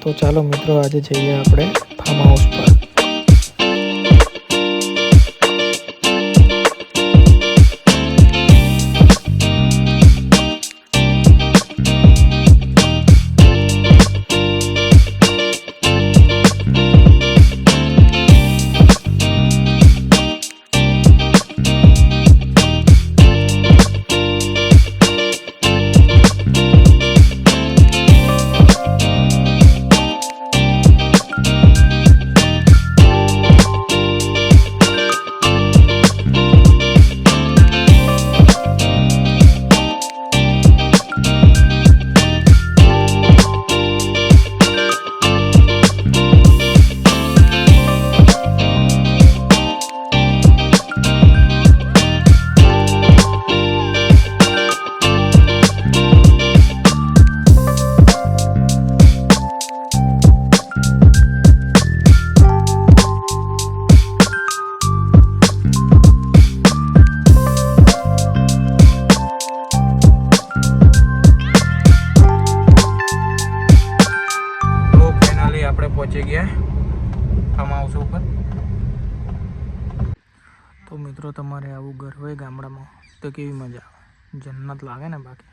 તો ચાલો મિત્રો, આજે જઈએ આપણે ફાર્મ હાઉસ પર. પહોંચી ગયા ફાર્મ હાઉસ ઉપર. તો મિત્રો, તમારે આવું ઘર હોય ગામડામાં તો કેવી મજા આવે, જન્નત લાગે ને. બાકી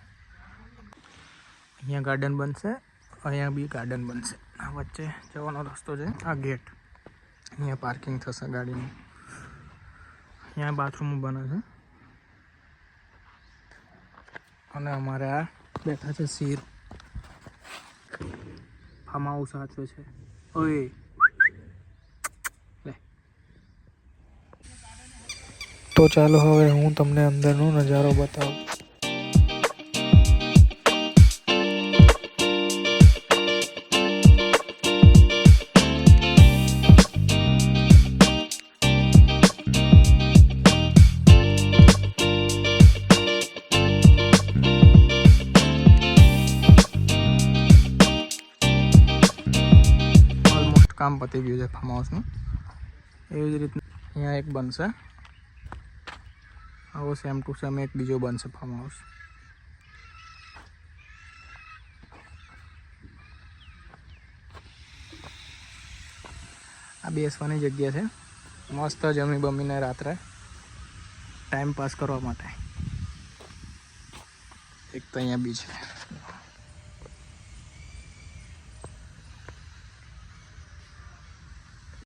અહીંયા ગાર્ડન બનશે, અહીંયા બી ગાર્ડન બનશે. આ વચ્ચે જવાનો રસ્તો છે, આ ગેટ. અહીંયા પાર્કિંગ થશે ગાડીનું. અહીંયા બાથરૂમ બને છે. અને અમારે આ બેઠા છે શીર. ફાર્મ હાઉસ સાચવે છે. ઓય લે. તો ચાલો હવે હું તમને અંદરનો નજારો બતાવું. કામ પતી ગયું છે ફાર્મ હાઉસનું. એવી જ રીતના અહીંયા એક બનશે, આવો સેમ ટુ સેમ એક બીજો બનશે ફાર્મ હાઉસ. આ બેસવાની જગ્યા છે, મસ્ત જમી બમીને રાત્રે ટાઈમ પાસ કરવા માટે. એક તો અહીંયા બી છે.